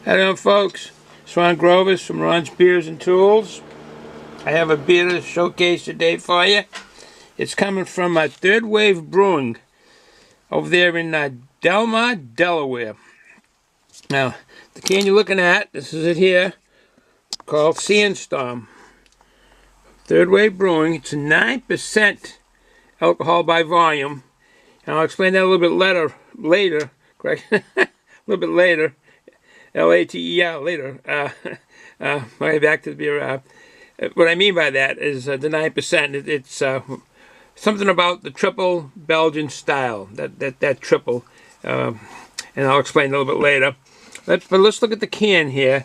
Hello folks, it's Ron Grovis from Ron's Beers and Tools. I have a beer to showcase today for you. It's coming from Third Wave Brewing over there in DELMAR, Delaware. Now, the can you're looking at, this is it here, called Sandstorm. Third Wave Brewing. It's a 9% alcohol by volume. And I'll explain that a little bit later, correct? A little bit later. L-A-T-E-R, later. Right back to the beer. What I mean by that is the 9%. It's something about the triple Belgian style. That triple, and I'll explain a little bit later. But let's look at the can here.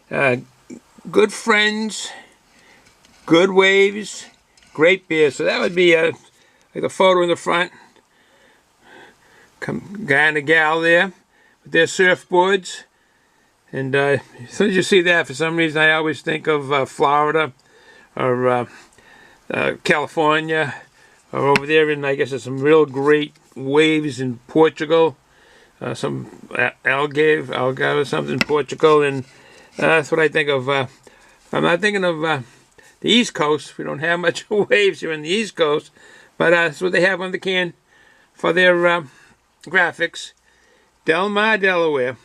Good friends, good waves, great beer. So that would be like the photo in the front. Guy and a gal there with their surfboards. And as soon as you see that, for some reason, I always think of Florida or California, or over there in, I guess, there's some real great waves in Portugal, some Algarve or something in Portugal, and that's what I think of. I'm not thinking of the East Coast. We don't have much waves here on the East Coast, but that's what they have on the can for their graphics. DELMAR, Delaware.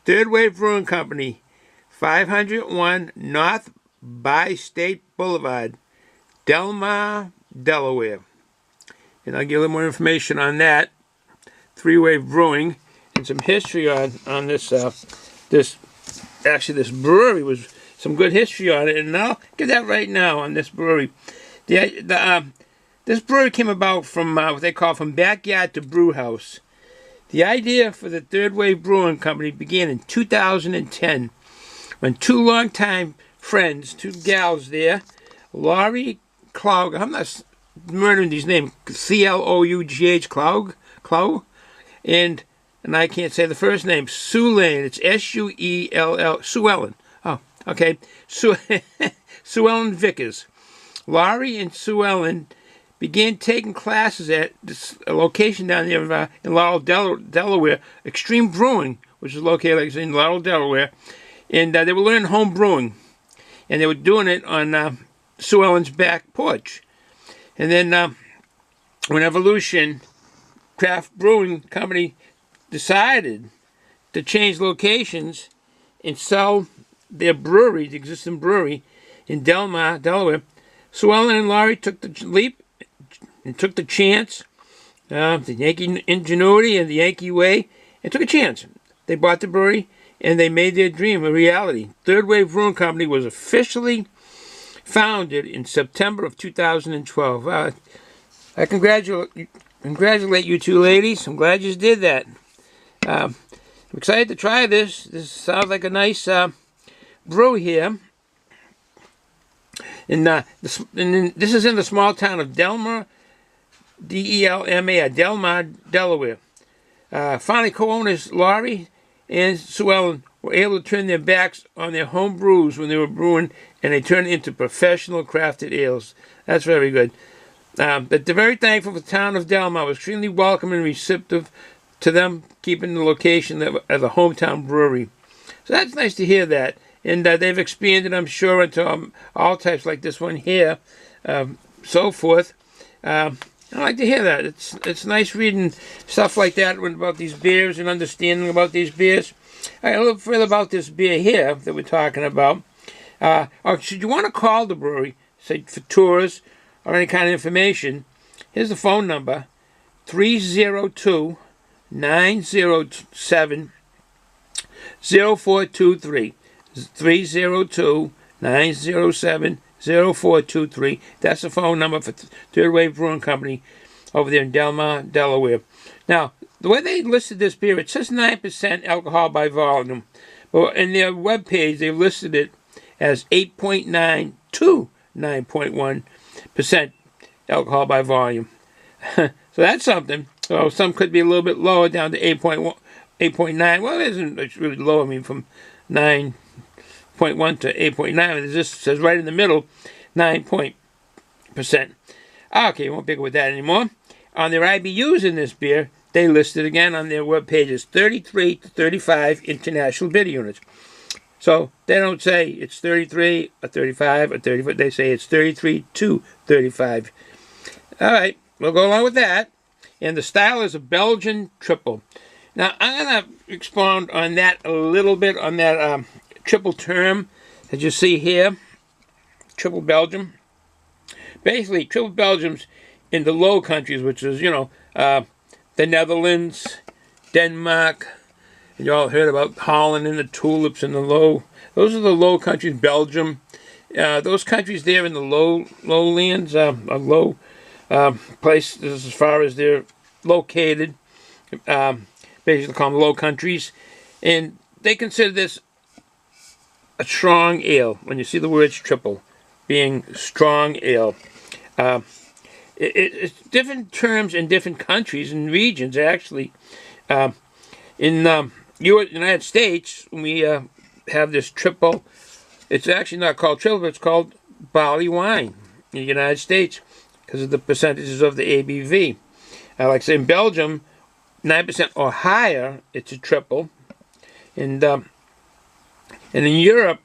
Third Wave Brewing Company, 501 North by State Boulevard, DELMAR, Delaware. And I'll give a little more information on that. Three-Wave Brewing and some history on this. This brewery was some good history on it, and I'll give that right now on this brewery. This brewery came about from what they call from backyard to brew house. The idea for the Third Wave Brewing Company began in 2010 when two longtime friends, two gals there, Laurie Clough, I'm not murdering these names, C-L-O-U-G-H, Clough, and I can't say the first name, Sue Lane, it's S-U-E-L-L, Sue Ellen, oh, okay, Sue Ellen Vickers. Laurie and Sue Ellen began taking classes at this location down there in Laurel, Delaware, Extreme Brewing, which is located in Laurel, Delaware. And they were learning home brewing. And they were doing it on Sue Ellen's back porch. And then when Evolution Craft Brewing Company decided to change locations and sell their brewery, the existing brewery, in DELMAR, Delaware, Sue Ellen and Laurie took the leap and took the chance, the Yankee ingenuity and the Yankee way, and took a chance. They bought the brewery, and they made their dream a reality. Third Wave Brewing Company was officially founded in September of 2012. I congratulate you two ladies. I'm glad you did that. I'm excited to try this. This sounds like a nice brew here. And this is in the small town of DELMAR, D-E-L-M-A, DELMAR, Delaware. Finally, co-owners Laurie and Sue Ellen were able to turn their backs on their home brews when they were brewing, and they turned into professional crafted ales. That's very good. But they're very thankful for the town of DELMAR. Was extremely welcoming and receptive to them, keeping the location as a hometown brewery. So that's nice to hear that. And they've expanded, I'm sure, into all types like this one here, so forth. I like to hear that. It's nice reading stuff like that about these beers and understanding about these beers. All right, a little further about this beer here that we're talking about. Or should you want to call the brewery, say for tours or any kind of information, here's the phone number, 302-907-0423. 302-907-0423. That's the phone number for Third Wave Brewing Company over there in DELMAR, Delaware. Now, the way they listed this beer, it says 9% alcohol by volume. But in their webpage, they listed it as 8.9 to 9.1% alcohol by volume. So that's something. So some could be a little bit lower, down to 8.9. Well, it isn't really low. I mean, from 9.1 to 8.9. It just says right in the middle, 9%. Okay, won't bigger with that anymore. On their IBUs in this beer, they listed again on their web pages 33 to 35 international bitter units. So they don't say it's 33 or 35 or 34. They say it's 33 to 35. All right, we'll go along with that. And the style is a Belgian triple. Now, I'm going to expound on that a little bit, on that triple term that you see here. Triple Belgium. Basically, triple Belgium's in the Low Countries, which is, you know, the Netherlands, Denmark. And you all heard about Holland and the tulips and the low. Those are the Low Countries, Belgium. Those countries there in the lowlands, low places as far as they're located. Basically call them Low Countries. And they consider this a strong ale. When you see the words triple, being strong ale. It's different terms in different countries and regions, actually. In the United States, we have this triple. It's actually not called triple, but it's called barley wine in the United States because of the percentages of the ABV. Like I say, in Belgium, 9% or higher, it's a triple. And in Europe,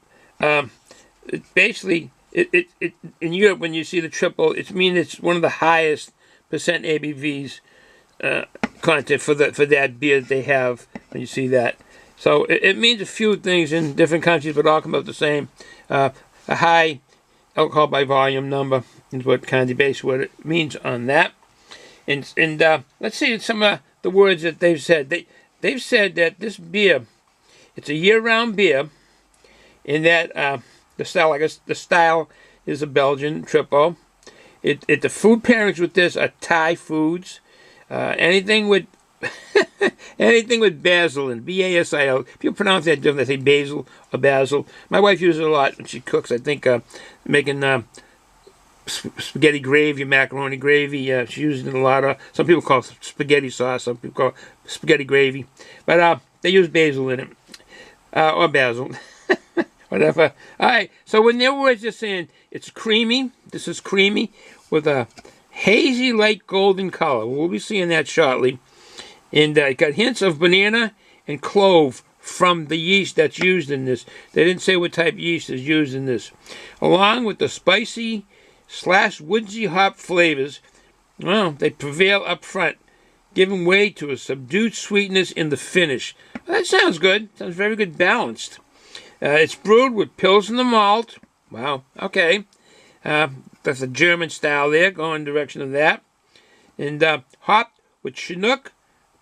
basically, in Europe, when you see the triple, it means it's one of the highest percent ABVs content for that beer that they have when you see that. So it means a few things in different countries, but all come out the same. A high alcohol by volume number is what kind of base what it means on that. And let's see some of the words that they've said. They've said that this beer, it's a year-round beer, in that the style, I guess the style is a Belgian triple. The food pairings with this are Thai foods. Anything with anything with basil and B-A-S-I-L. People pronounce that different. They say basil or basil. My wife uses it a lot when she cooks. I think making spaghetti gravy, macaroni gravy. She uses it a lot. Some people call it spaghetti sauce. Some people call it spaghetti gravy. But they use basil in it. Or basil. Whatever. All right. So when their words are saying it's creamy, this is creamy with a hazy light golden color. We'll be seeing that shortly. And it got hints of banana and clove from the yeast that's used in this. They didn't say what type of yeast is used in this. Along with the spicy / woodsy hop flavors, well, they prevail up front, giving way to a subdued sweetness in the finish. Well, that sounds good. Sounds very good balanced. It's brewed with Pilsner malt. Wow, okay. That's a German style there, going in the direction of that. And hopped with Chinook,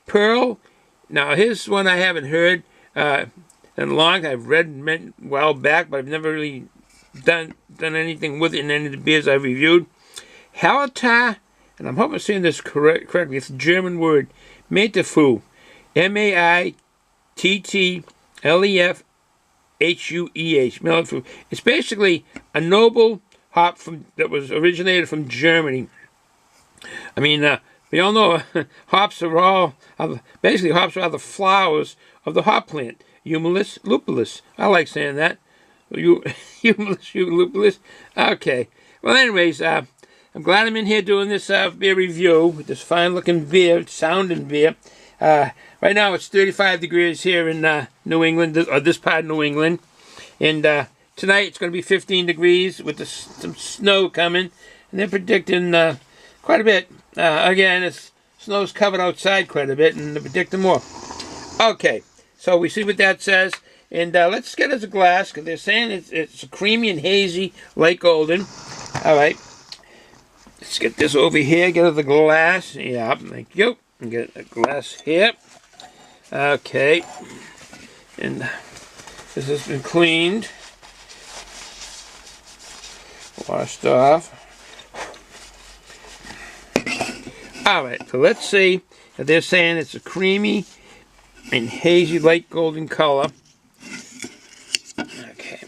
Pearl. Now, here's one I haven't heard in a long time. I've read a while back, but I've never really done anything with it in any of the beers I've reviewed. Hallertau, and I'm hoping I'm saying this correctly. It's a German word. Maitterfeu. Maittlefhuh. Maitterfeu. It's basically a noble hop that was originated from Germany. I mean, we all know hops are the flowers of the hop plant. Humulus lupulus. I like saying that. Humulus lupulus. Okay. Well, anyways, I'm glad I'm in here doing this beer review with this fine-looking beer, sounding beer. Right now it's 35 degrees here in New England, or this part of New England. And tonight it's going to be 15 degrees with some snow coming. And they're predicting quite a bit. Again, snow's covered outside quite a bit, and they're predicting more. Okay, so we see what that says. And let's get us a glass, because they're saying it's creamy and hazy, light golden. All right. Let's get this over here. Get us the glass. Yeah, thank you. And get a glass here. Okay. And this has been cleaned. Washed off. Alright, so let's see. They're saying it's a creamy and hazy light golden color. Okay.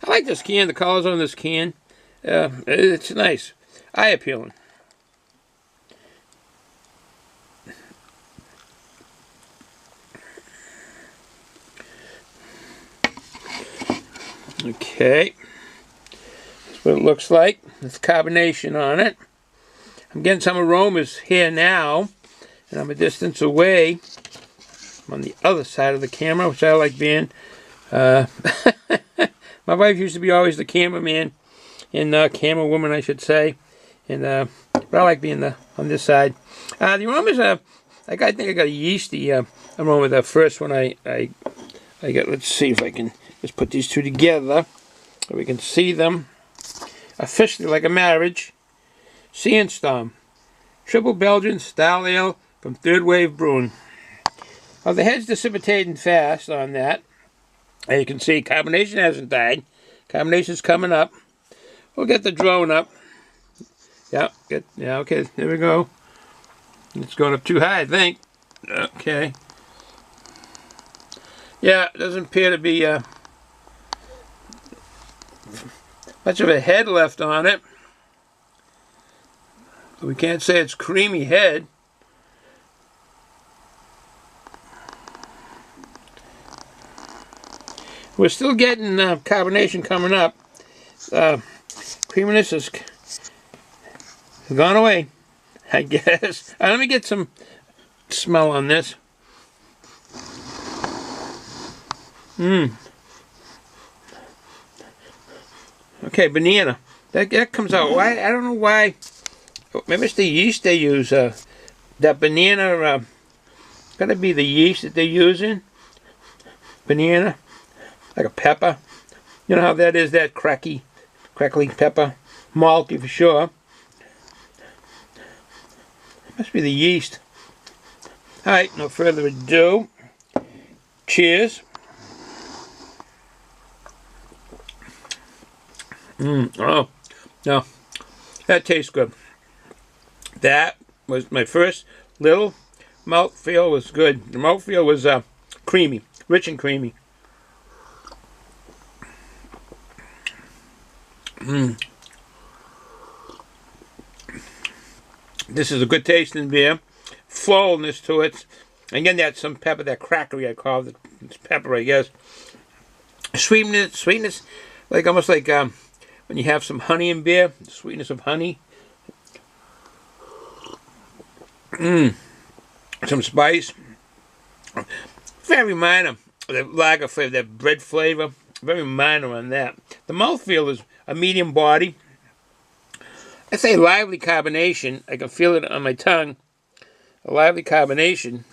I like this can. The colors on this can. It's nice. Eye appealing. Okay. what it looks like. There's carbonation on it. I'm getting some aromas here now, and I'm a distance away. I'm on the other side of the camera, which I like being. My wife used to be always the cameraman, and camera woman, I should say. And but I like being on this side. The aromas are, I think I got a yeasty aroma. The first one I got. Let's see if I can just put these two together so we can see them. Officially like a marriage. Sandstorm, triple Belgian style ale from Third Wave Brewing. Well, the head's dissipating fast on that. As you can see, carbonation hasn't died. Carbonation's coming up. We'll get the drone up. Yeah, okay, there we go. It's going up too high, I think. Okay. Yeah, it doesn't appear to be much of a head left on it. We can't say it's creamy head. We're still getting carbonation coming up. Creaminess has gone away, I guess. Let me get some smell on this. Okay, banana. That comes out. Why? I don't know why. Maybe it's the yeast they use. That banana, gotta be the yeast that they're using. Banana, like a pepper. You know how that is, that crackly pepper. Malty for sure. Must be the yeast. Alright, no further ado. Cheers. Oh, no. That tastes good. That was my first little mouthfeel. Was good. The mouthfeel was creamy, rich and creamy. This is a good tasting beer. Fullness to it. Again, that's some pepper, that crackery I call it. It's pepper, I guess. Sweetness, like almost like when you have some honey in beer. The sweetness of honey. Some spice. Very minor. The lager flavor, that bread flavor. Very minor on that. The mouthfeel is a medium body. I say lively carbonation. I can feel it on my tongue. A lively carbonation.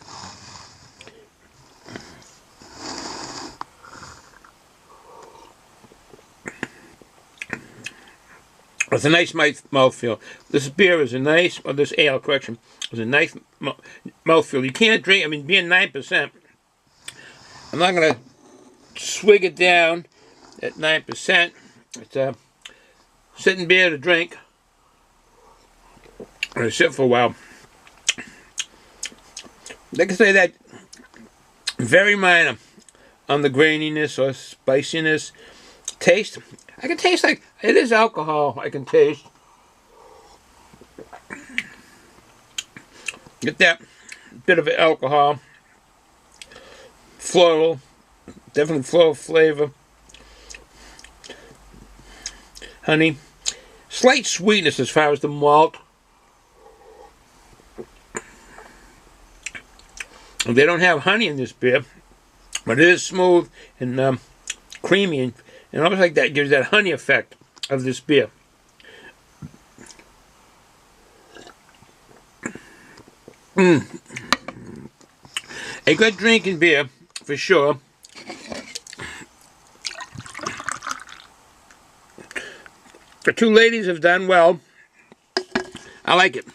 It's a nice mouthfeel. This beer is a nice, or this ale, correction, is a nice mouthfeel. You can't drink, I mean, being 9%, I'm not going to swig it down at 9%. It's a sitting beer to drink. And sit for a while. Like I say, that very minor on the graininess or spiciness. Taste, I can taste like it is alcohol. I can taste. Get that bit of alcohol. Floral, definitely floral flavor. Honey, slight sweetness as far as the malt. They don't have honey in this beer, but it is smooth and creamy, and almost like that gives that honey effect of this beer. A good drinking beer, for sure. The two ladies have done well. I like it.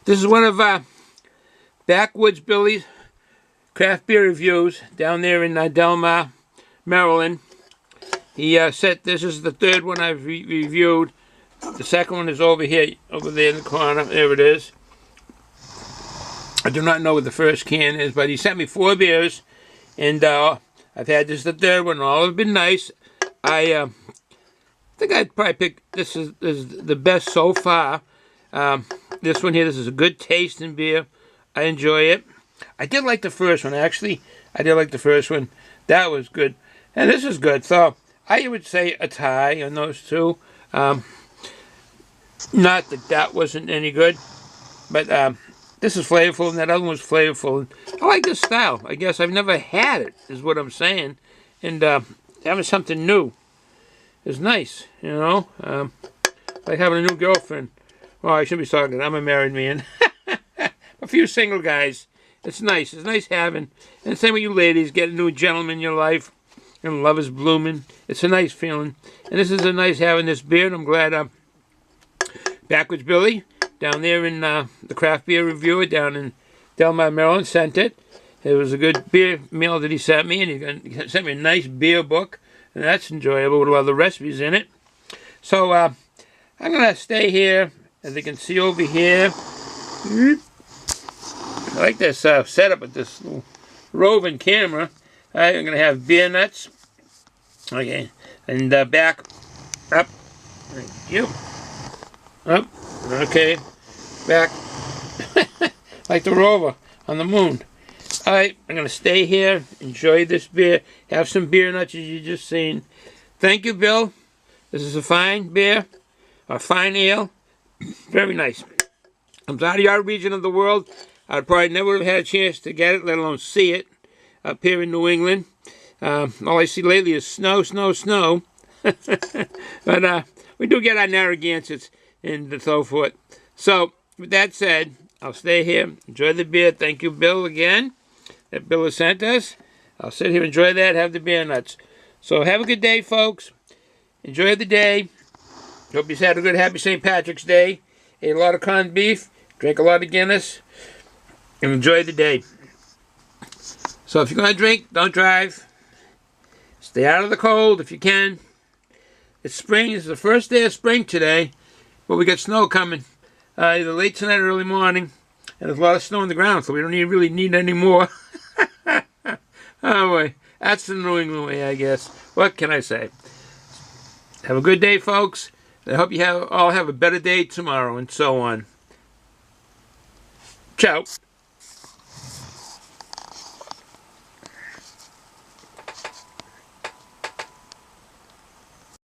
This is one of Backwoods Billy's craft beer reviews down there in DELMAR, Maryland. He said this is the third one I've reviewed. The second one is over here, over there in the corner. There it is. I do not know what the first can is, but he sent me 4 beers, and I've had this the third one. All have been nice. I think I'd probably pick this is the best so far. This one here, this is a good tasting beer. I enjoy it. I did like the first one, actually. I did like the first one. That was good. And this is good. So, I would say a tie on those two. Not that that wasn't any good, but this is flavorful and that other one was flavorful. I like this style. I guess I've never had it, is what I'm saying. And having something new is nice, you know. Like having a new girlfriend. Well, I shouldn't be talking. I'm a married man. A few single guys. It's nice. It's nice having. And the same with you ladies. Get a new gentleman in your life. And love is blooming. It's a nice feeling. And this is a nice having this beer. And I'm glad I'm back with Billy down there in the craft beer reviewer down in DELMAR, Maryland. Sent it. It was a good beer meal that he sent me. And he sent me a nice beer book. And that's enjoyable with a lot of the recipes in it. So I'm going to stay here. As you can see over here. I like this setup with this little roving camera. Alright, I'm going to have beer nuts. Okay. And back. Up. Thank you. Up. Okay. Back. Like the rover on the moon. Alright, I'm going to stay here. Enjoy this beer. Have some beer nuts as you just seen. Thank you, Bill. This is a fine beer. A fine ale. Very nice. Comes out of your region of the world. I probably never have had a chance to get it, let alone see it, up here in New England. All I see lately is snow, snow, snow. But we do get our Narragansetts and so forth. So, with that said, I'll stay here, enjoy the beer. Thank you, Bill, again, that Bill has sent us. I'll sit here, enjoy that, have the beer nuts. So, have a good day, folks. Enjoy the day. Hope you had a good, happy St. Patrick's Day. Ate a lot of corned beef, drank a lot of Guinness, and enjoy the day. So if you're going to drink, don't drive. Stay out of the cold if you can. It's spring. It's the first day of spring today, but we got snow coming. Either late tonight or early morning. And there's a lot of snow on the ground, so we don't really need any more. Oh boy, that's the New England way, I guess. What can I say? Have a good day, folks. I hope you all have a better day tomorrow, and so on. Ciao.